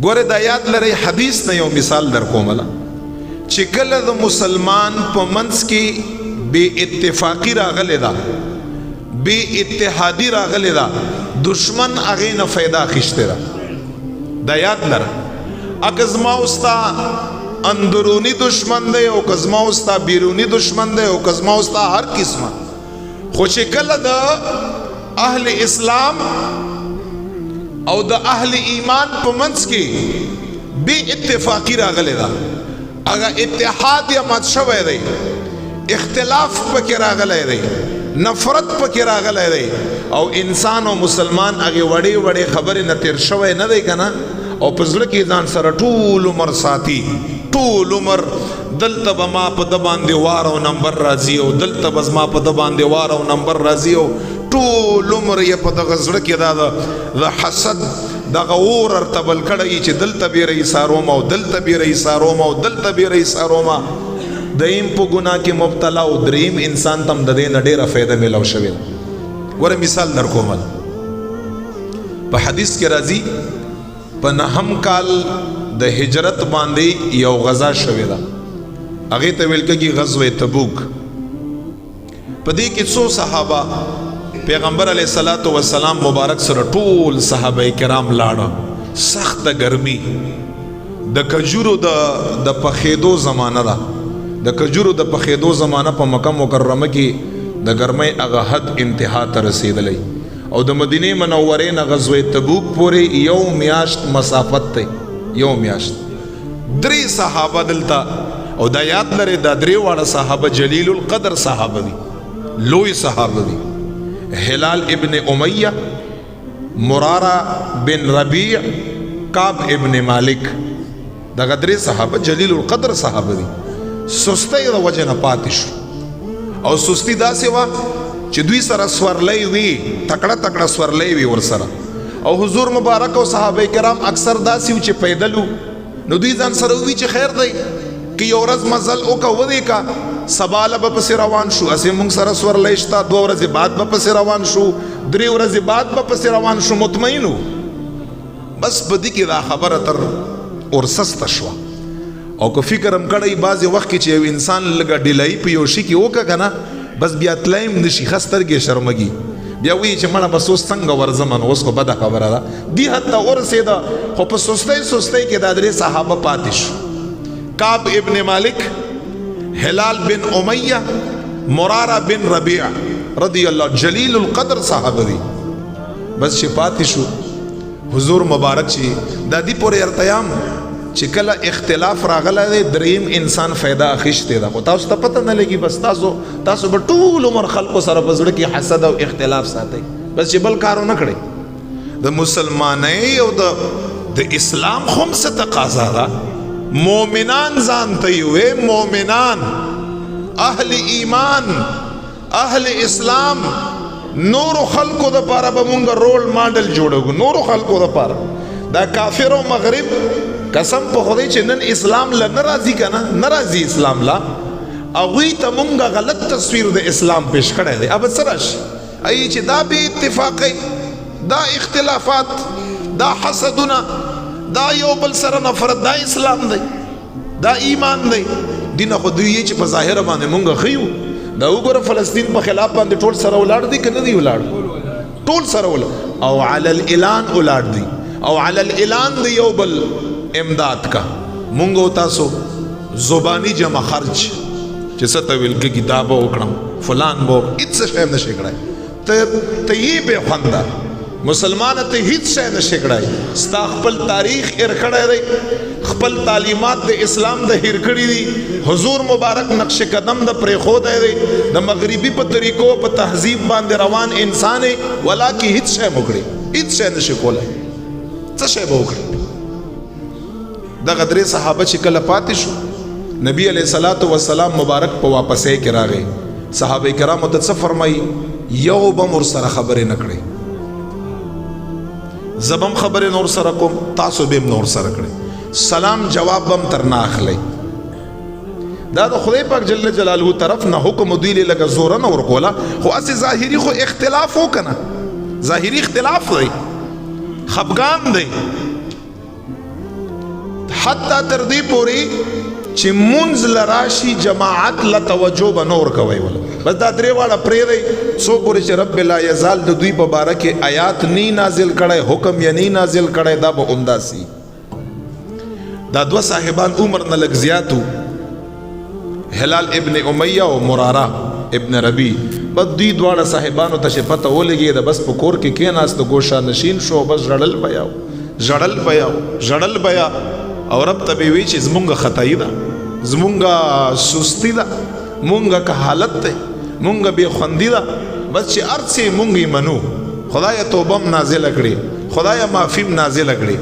ګوره دا یاد لرئ حدیث نه یو مثال در کومله چې کله د مسلمان په منځ کې بې اتفاقی راغلی ده بې اتحادی راغلی ده دشمن هغې نه فایده اخیستې ده دا یاد لره اگه زما استا اندرونی دشمن ده او که زما استا بیرونی دشمن ده او که زما استا هر قسمه خو چې کله د اهل اسلام او د اهل ایمان په منځ کې بې اتفاقی راغلی ده اگه اتحاد یا مات شوی دی اختلاف پکې راغلی دی نفرت پکې راغلی دی او انسان او مسلمان هغې وړې وړې خبرې نه تیر شوی نه دی که نه او په زړه کې ځان سره ټول عمر ساتي ټول عمر دلته به ما په ده باندې وار او نمبر راځي او دلته به زما په ده باندې وار او نمبر راځي او ټول عمر یې په دغه زړه کې دا د حسد دغه اور ارتبل کړی چې دلته بیره ایساروم او دلته بیره ایساروم او دلته بیره ایساروم دیم په ګناه کې مبتلا او دریم انسان تم د دې نه ډېره فایده میلاو شوې ده ګوره مثال در کومل په حدیث کې راځي په نهم کال د هجرت باندې یو غزا شوې ده هغې ته ویل کېږي غزوه تبوک په دې کې څو صحابه پیغمبر علیہ الصلوۃ والسلام مبارک سره ټول صحابه کرام لاړه سخت ګرمي د کجورو د پخېدو زمانہ ده د کجورو د پخېدو زمانہ په مکه مکرمه کې د ګرمۍ هغه حد انتها ته رسیدلی او د مدینه منورې نه غزوه تبوک پورې یو میاشت مسافت ته یو میاشت درې صحابه دلته او دا یاد لري دا درې واړه صحابه جلیل القدر صحابه دي لوی صحابه دي هلال ابن امیہ مرارہ بن ربیع کعب ابن مالک دا غدری صحابه جلیل القدر صحابه دي سستی دا وجه نه پاتې شو او سستی داسې وه چې دوی سره سورلی وي تکړه تکړه سورلی وي ورسره او حضور مبارک او صحابه کرام اکثر داسې و چې پیدل نو دوی ځان سره ووي چې خیر دی که یو ورځ مزل وکړه ودې کا سباله به پسې روان شو اسې موږ سره سورلی شته 2 ورځې بعد به پسې روان شو 3 ورځې بعد به پسې روان شو مطمئن و بس په دې کې دا خبره تر ورسسته شوه او که فکر هم کړی بعضې وخت کې چې یو انسان لږه ډیلایي په یو شي کې وکړه که نه بس بیا تلای هم نشي ښه سترګې شرمږي بیا وایي چې مړه بس اوس څنګه ورځم نو اوس خو بده خبره ده دې حد ته ورسېده خو په سستۍ سستۍ کې دا درې صحابه پاتې شو کعب ابن مالک هلال بن امیہ مرارہ بن ربیع رضی اللہ جلیل القدر صحابه دي بس چې پاتې شو حضور مبارک چې دا دی پورې ارتیام چې کله اختلاف راغلی دی دریم انسان فایده اخیستې ده خو تاسو ته پته نه لګي بس تاسو به ټول عمر خلکو سره په زړه کې حسد او اختلاف ساتئ بس چې بل کار ونه کړئ د مسلمانۍ او د اسلام خو هم څه تقاضا ده مومنان ځانته یې مومنان اهل ایمان اهل اسلام نورو خلقو د پاره به مونږ رول ماډل جوړو نورو خلقو د پاره دا کافر او مغرب قسم په خدای چې نن اسلام له ناراضي کنه ناراضي اسلام لا هغوی ته مونږ غلط تصویر د اسلام پیش کړی دی اب سرش ای چې دا به اتفاقی دا اختلافات دا حسدونه دا یو بل سره نفرت دا اسلام دی دا ایمان دی دینه خو دوی چې په ظاهر باندې مونږ خیو دا وګوره فلسطین په خلاف باندې ټول سره ولاړ دي که نه دي ولاړ ټول سره ولاړ او علی الاعلان ولاړ دي او علی الاعلان دی یو بل امداد کا مونږ او تاسو زبانی جمع خرج چې څه ته ویل کې کتاب وکړم فلان بو هیڅ شی نشي کړای ته یې به خندا مسلمان ته هیڅ شی نشي کړای ستا خپل تاریخ هیر کړی دی خپل تعلیمات د اسلام د هیر کړي دي حضور مبارک نقش قدم د پرېښودی دی د مغربي په طریقو په تهذیب باندې روان انسان یې ولاکې هیڅ شی مو کړي هیڅ شی نشي کولی څه شی به وکړي دغه درې صحابه چې کله پاتې شو نبی علیہ الصلوۃ والسلام مبارک په واپسۍ کې راغی صحابه کرامو ته څه فرمایي یو به ورسره خبرې نه کړئ زبم خبر نور سره کوم تاسو به نور سره کړئ سلام جواب بم تر نه اخلئ دا د خدای پاک جل جلاله طرف نه حکم دی لګه زور نه ورکولا خو اس ظاهری خو اختلاف وکنه ظاهری اختلاف دی خفقان دی حتی تر دې پورې چې منځ لراشي جماعت له توجه به نور کوي ولا بس دا درې واړه پرېږدئ څو پورې چې رب لا یزال د دوی په باره کې آیات نی نازل کړی حکم یې نی نازل کړی دا به همداسي دا دوه صاحبان عمر نه لږ زیات وو هلال ابن امیہ او مرارہ ابن ربی بس دوی دواړه صاحبانو ته چې پته ولګېده بس په کور کې کېناست ګوشه نشین شو بس ژړل بیا او رب ته به وی چې زمونږ خطایی ده زمونږ سستی ده مونږ که حالت ده مونږ بې خوندي ده بس چې هر څه مونږ یې منو خدایه توبه م نازله کړي خدایه معافي م نازله کړي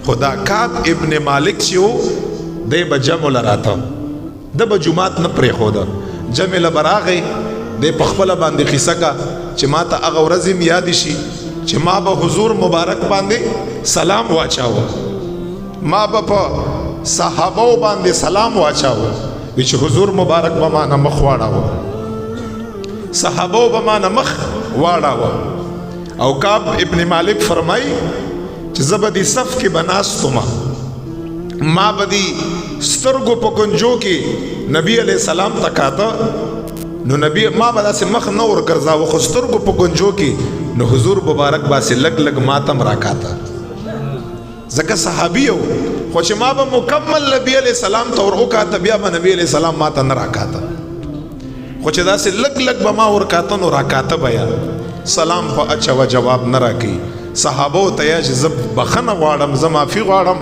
خدا کعب ابن مالک چې و دی به جمع له راته ده به جماعت نه پرېښوده جمع له به راغی دی په خپله باندې قیصه کا چې ما ته هغه ورځ م یادې شي چې ما به حضور مبارک باندې سلام واچاوه ما به په صحابو باندې سلام واچاوه وی چې حضور مبارک به ما نه مخ واړاوه صحابو به ما نه مخ واړاوه او کعب ابن مالک فرمای چې زه به دې صف کې به ناستم ما به دې سترګو په کنجو کې نبی علیہ السلام ته کاته نو نبی ما به داسې مخ نه ورګرځاوه خو سترګو په کنجو کې نو حضور مبارک باسې لږ لږ ماتم راکاته ځکه صحابي و خو چې ما به مکمل نبی علیہ السلام ته ور وکاته بیا به نبی علیہ السلام ما ته نه راکاته خو چې داسې لږ لږ به ما ورکاته نو راکاته بیا سلام په اچوه جواب نه راکوي صحابو ته یا چې زه بخښنه غواړم زه معافي غواړم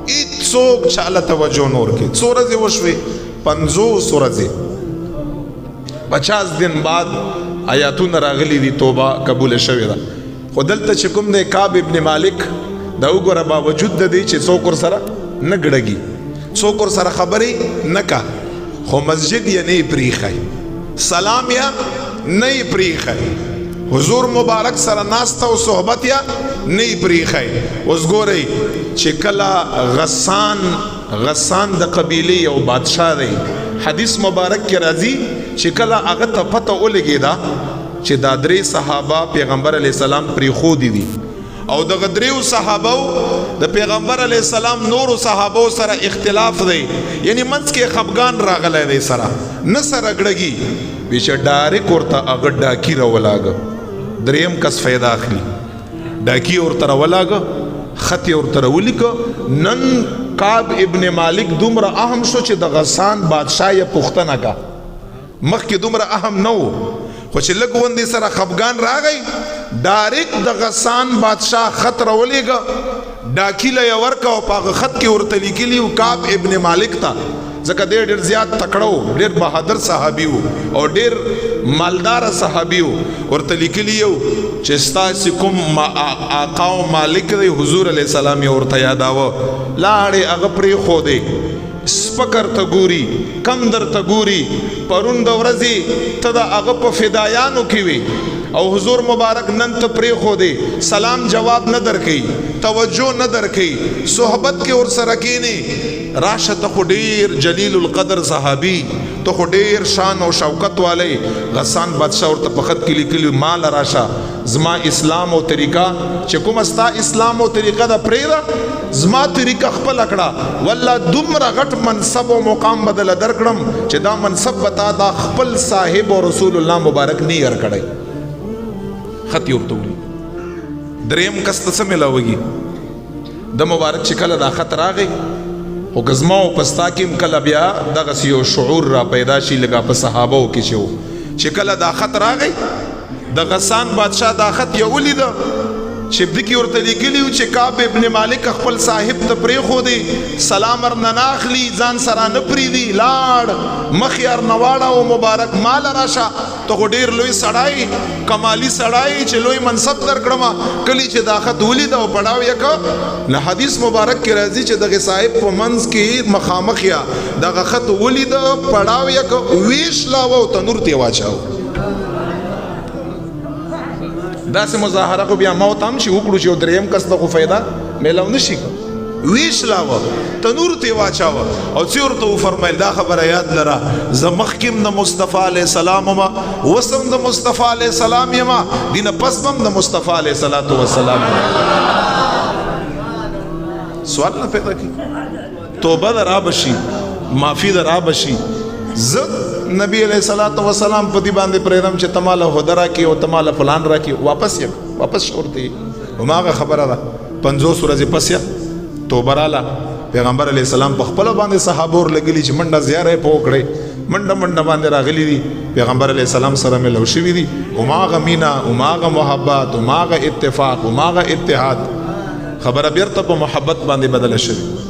هېڅوک چاله توجه نه ورکوي څو ورځې وشوې 50 ورځې 50 دن بعد آیاتونه راغلي دي توبه قبول شوې ده خو دلته چې کوم دی کعب ابن مالک دا وګوره باوجود د دې چې څوک ورسره نه ګډږي څوک ورسره خبرې نه کا خو مسجد یې نه پرېښی سلام یې نه پرېښی حضور مبارک سره ناسته او صحبت یې نه پرېښی اوس ګورئ چې کله غسان د قبیلې یو بادشاه دی حدیث مبارک کې راځي چې کله هغه ته پته ولګېده چې دا درې صحابه پیغمبر علیه السلام پرېښودي دي او دغه دریو صحابو د پیغمبر علیه السلام نورو صحابو سره اختلاف دی یعنی منځ کې خفګان راغلی دی سره نه سره ګډږي وی چې ډایرک ورته هغه ډاکي راولاږه دریم کس فایده اخلي ډاکي ورته راولاږه خط یې ورته راولیکه نن کعب ابن مالک دومره اهم شو چې د غسان بادشاه یې پوښتنه کا مخکې دومره اهم نه و خو چې لږ غوندې سره خفګان راغی ډایرک د غسان بادشاه خط راولېږه ډاکي له یې ورکه او په هغه خط کې ورته لیکلي و کعب ابن مالک ته ځکه دی ډېر زیات تکړه و ډېر بهادر صحابي و او ډېر مالداره صحابي و ورته لیکلي یو چې ستاسې کوم آقا او مالک دی حضور علیه السلام یې ورته یاداوه لاړې هغه پرېښودې سپکر ته ګوري کم در ته ګوري پرون د ورځې ته د هغه په فدایانو کې وي او حضور مبارک نن ته پرېښودې سلام جواب نه درکوي توجه نه درکوي صحبت کې ورسره کښېنې راشه ته خو ډېر جلیل القدر صحابي ته خو ډېر شان او شوکت والی غسان بادشاه ورته په خط کې لیکلي مال راشه زما اسلام او طریقه چې کومه ستا اسلام او طریقه ده پرېږده زما طریقه خپله کړه والله دومره غټ منصب او مقام بدله درکړم چې دا منصب به تا دا خپل صاحب او رسول الله مبارک نه یې ورکړی خط یې ورته ولیکي دریم کس ته څه میلاوږي د مبارک چې کله دا خط راغی خو که زما او په ستا کې هم کله بیا دغسې یو شعور را پیدا شي لکه په صحابو کې چې و چې کله دا خط راغی د غسان بادشاه دا خط یې ولیده چې دکې ورته لیکلي و چې کعب ابن مالک خپل صاحب ته پرېښودې سلام ورنه نه اخلي ځان سره نه پرېږدي لاړ مخ یې ورنه واړه مبارک ماله راشه ته خو ډېر لوی سړی کمالي سړی چې لوی منصب درکړمه کلي چې دا خط ولیده او پړاو یې که له حدیث مبارک کې راځي چې دغه صاحب په منځ کې مخامخ یا دغه خط ولیده پړاو یې که ویش لاوه او تنور ته یې واچاوه داسې مظاهره خو بیا موت هم چې وکړو چې یو دریم کس ته خو فایده میلاو نه شي ویش لاوه تنور ته یې واچاوه او څه ورته وفرمیل دا خبره یاد لره زه مخکې هم د مصطفی علیه السلام ومه اوس هم د مصطفی علیه السلام یمه دې نه پس به هم د مصطفی علیه السلام سوال نه پیدا کړي توبه درا بشي معافي درا بشي ز نبی علیہ الصلوۃ والسلام په دې باندې پرېدم چې تماله هدرا کې او تماله فلان را کې واپس شورتي هماغه خبره ده 50 ورځې پس توبه رااله پیغمبر علیہ السلام په خپل باندې صحابه ور لګلی چې منډه زیاره پوکړي منډه باندې راغلی دي پیغمبر علیہ السلام سره ملو شوی دي هماغه مینا هماغه محبت هماغه اتفاق هماغه اتحاد خبره بیرته په محبت باندې بدل شوی